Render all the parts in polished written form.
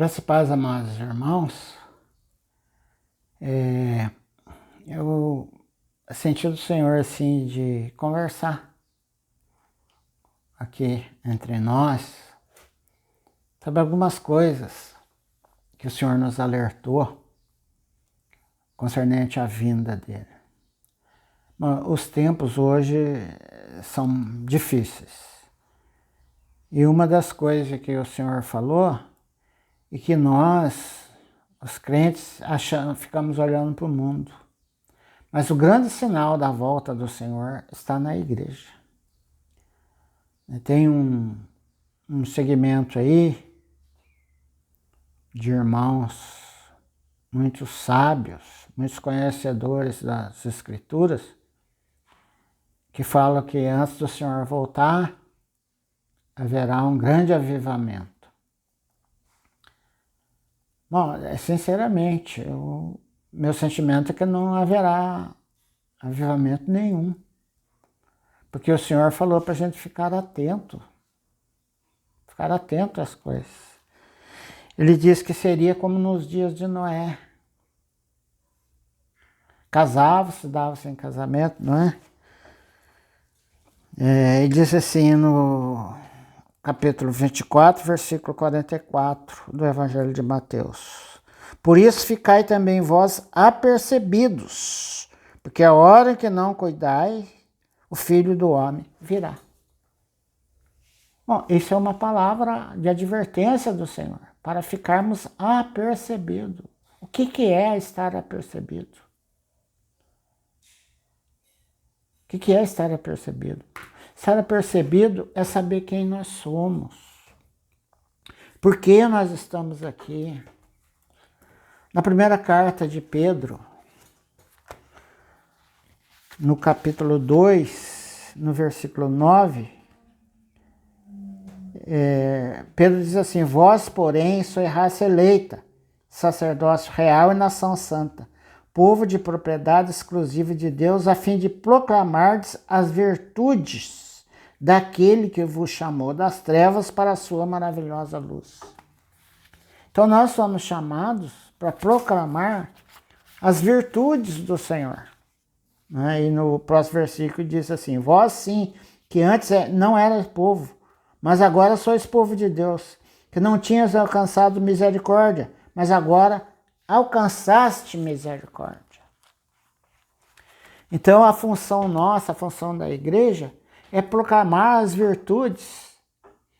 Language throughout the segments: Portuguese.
Graças e paz, amados irmãos. Eu senti do Senhor assim de conversar aqui entre nós sobre algumas coisas que o Senhor nos alertou concernente à vinda dele. Os tempos hoje são difíceis. E uma das coisas que o Senhor falou é que nós, os crentes, ficamos olhando para o mundo. Mas o grande sinal da volta do Senhor está na igreja. Tem um segmento aí de irmãos muito sábios, muitos conhecedores das Escrituras, que falam que antes do Senhor voltar, haverá um grande avivamento. Bom, sinceramente, meu sentimento é que não haverá avivamento nenhum. Porque o Senhor falou para a gente ficar atento às coisas. Ele disse que seria como nos dias de Noé. Casava-se, dava-se em casamento, não é? E diz assim no capítulo 24, versículo 44 do Evangelho de Mateus. Por isso ficai também vós apercebidos, porque a hora que não cuidai, o Filho do Homem virá. Bom, isso é uma palavra de advertência do Senhor, para ficarmos apercebidos. O que é estar apercebido? O que é estar apercebido? Estar apercebido é saber quem nós somos. Por que nós estamos aqui? Na primeira carta de Pedro, no capítulo 2, no versículo 9, Pedro diz assim: vós, porém, sois raça eleita, sacerdócio real e nação santa, povo de propriedade exclusiva de Deus, a fim de proclamardes as virtudes daquele que vos chamou das trevas para a sua maravilhosa luz. Então nós somos chamados para proclamar as virtudes do Senhor. E no próximo versículo diz assim: vós sim, que antes não eras povo, mas agora sois povo de Deus, que não tinhas alcançado misericórdia, mas agora alcançaste misericórdia. Então a função nossa, a função da igreja, é proclamar as virtudes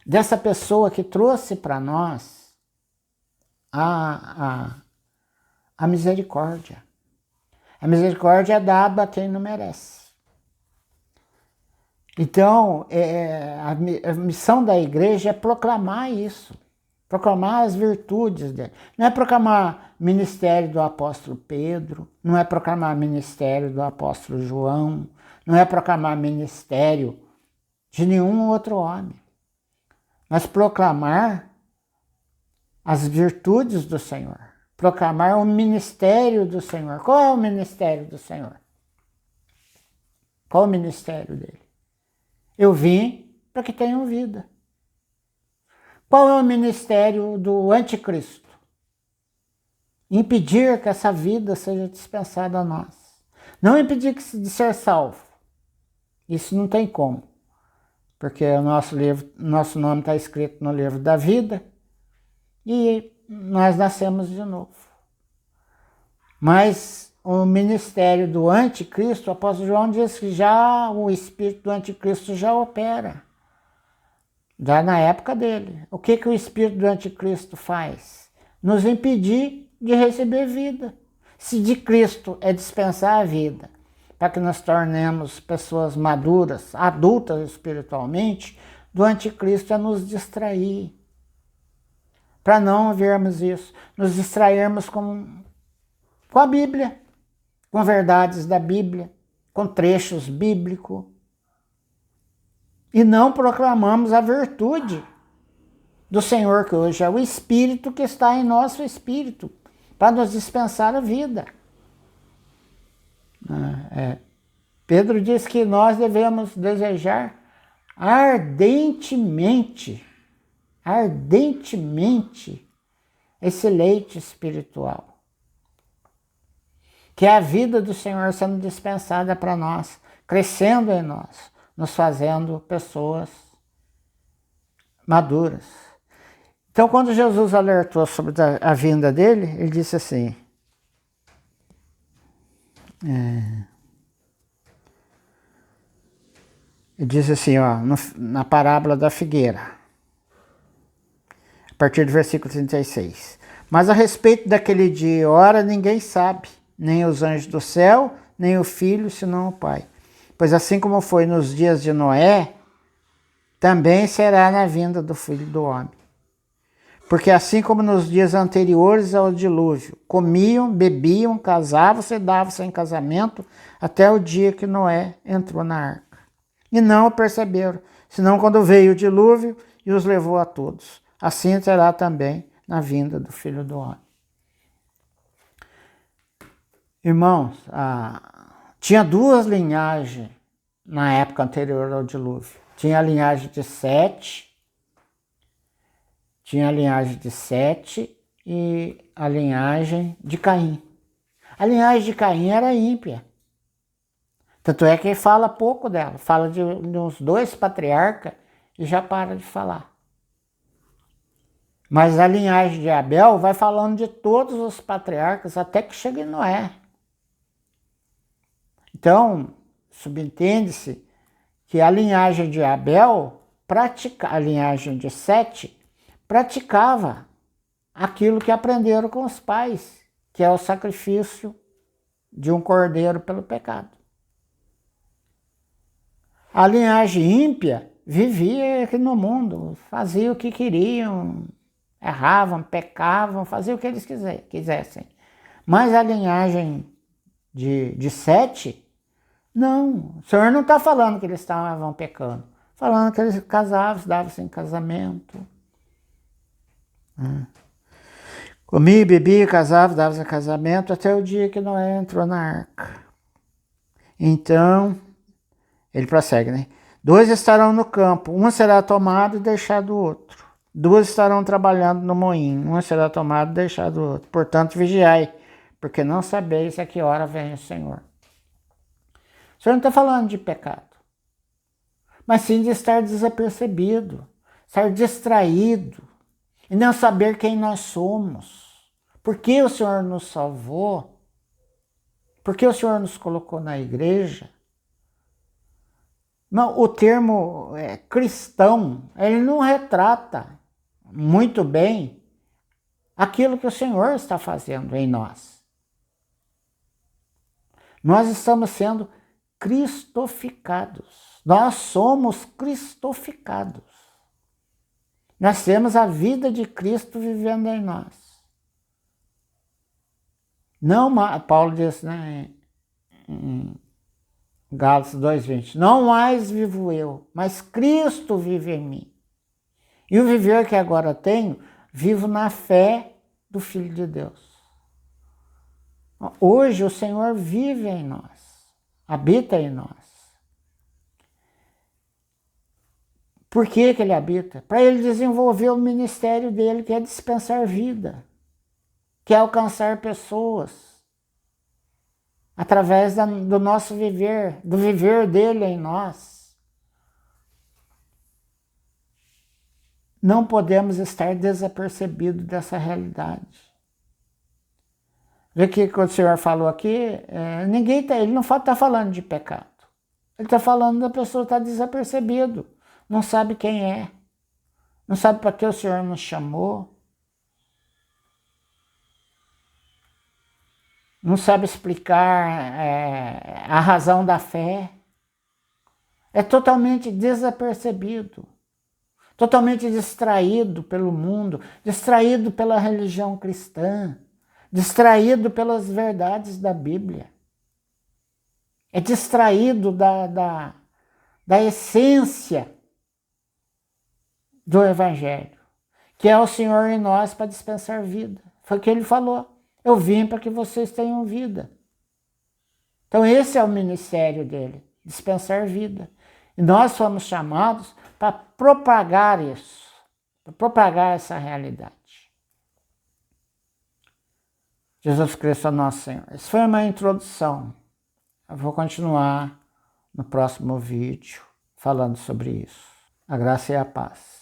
dessa pessoa que trouxe para nós a misericórdia. A misericórdia é dada a quem não merece. Então, a missão da igreja é proclamar isso, proclamar as virtudes dele. Não é proclamar ministério do apóstolo Pedro, não é proclamar ministério do apóstolo João, não é proclamar ministério de nenhum outro homem, mas proclamar as virtudes do Senhor, proclamar o ministério do Senhor. Qual é o ministério do Senhor? Qual é o ministério dele? Eu vim para que tenham vida. Qual é o ministério do anticristo? Impedir que essa vida seja dispensada a nós. Não impedir de ser salvo. Isso não tem como. Porque o nosso nome está escrito no livro da vida e nós nascemos de novo. Mas o ministério do anticristo, o apóstolo João diz que já o espírito do anticristo já opera. Já na época dele. O que o espírito do anticristo faz? Nos impedir de receber vida. Se de Cristo é dispensar a vida, para que nos tornemos pessoas maduras, adultas espiritualmente, do anticristo é nos distrair. Para não vermos isso, nos distrairmos com a Bíblia, com verdades da Bíblia, com trechos bíblicos, e não proclamamos a virtude do Senhor, que hoje é o Espírito que está em nosso espírito, para nos dispensar a vida. Pedro diz que nós devemos desejar ardentemente esse leite espiritual, que é a vida do Senhor sendo dispensada para nós, crescendo em nós, nos fazendo pessoas maduras. Então, quando Jesus alertou sobre a vinda dele, ele disse assim, ele disse assim, ó, na parábola da figueira, a partir do versículo 36. Mas a respeito daquele dia e hora ninguém sabe, nem os anjos do céu, nem o Filho, senão o Pai. Pois assim como foi nos dias de Noé, também será na vinda do Filho do Homem. Porque assim como nos dias anteriores ao dilúvio, comiam, bebiam, casavam-se e davam-se em casamento, até o dia que Noé entrou na arca. E não o perceberam, senão quando veio o dilúvio e os levou a todos. Assim será também na vinda do Filho do Homem. Irmãos, tinha duas linhagens na época anterior ao dilúvio. Tinha a linhagem de Sete, e a linhagem de Caim. A linhagem de Caim era ímpia. Tanto é que fala pouco dela. Fala de uns 2 patriarcas e já para de falar. Mas a linhagem de Abel vai falando de todos os patriarcas até que chega em Noé. Então, subentende-se que a linhagem de Abel, a linhagem de Sete, praticava aquilo que aprenderam com os pais, que é o sacrifício de um cordeiro pelo pecado. A linhagem ímpia vivia aqui no mundo, fazia o que queriam, erravam, pecavam, faziam o que eles quisessem. Mas a linhagem de Sete, não. O Senhor não está falando que eles estavam pecando, falando que eles casavam, davam-se em casamento. Comia, bebia, casava, dava-se em casamento, até o dia que Noé entrou na arca. Então, ele prossegue, né? 2 estarão no campo, um será tomado e deixado o outro. 2 estarão trabalhando no moinho, um será tomado e deixado o outro. Portanto, vigiai, porque não sabeis a que hora vem o Senhor. O Senhor não está falando de pecado, mas sim de estar desapercebido, estar distraído, e não saber quem nós somos. Por que o Senhor nos salvou? Por que o Senhor nos colocou na igreja? Não, o termo cristão, ele não retrata muito bem aquilo que o Senhor está fazendo em nós. Nós estamos sendo cristoficados. Nós somos cristoficados. Nós temos a vida de Cristo vivendo em nós. Não, Paulo diz, né, em Gálatas 2:20, não mais vivo eu, mas Cristo vive em mim. E o viver que agora tenho, vivo na fé do Filho de Deus. Hoje o Senhor vive em nós, habita em nós. Por que que ele habita? Para ele desenvolver o ministério dele, que é dispensar vida, que é alcançar pessoas, através do nosso viver, do viver dele em nós. Não podemos estar desapercebidos dessa realidade. Vê que quando o Senhor falou aqui, ele não está falando de pecado. Ele está falando da pessoa estar desapercebido. Não sabe quem é, não sabe para que o Senhor nos chamou, não sabe explicar a razão da fé, é totalmente desapercebido, totalmente distraído pelo mundo, distraído pela religião cristã, distraído pelas verdades da Bíblia, é distraído da essência do Evangelho, que é o Senhor em nós para dispensar vida. Foi o que ele falou. Eu vim para que vocês tenham vida. Então esse é o ministério dele, dispensar vida. E nós fomos chamados para propagar isso, para propagar essa realidade. Jesus Cristo é nosso Senhor. Isso foi uma introdução. Eu vou continuar no próximo vídeo falando sobre isso. A graça e a paz.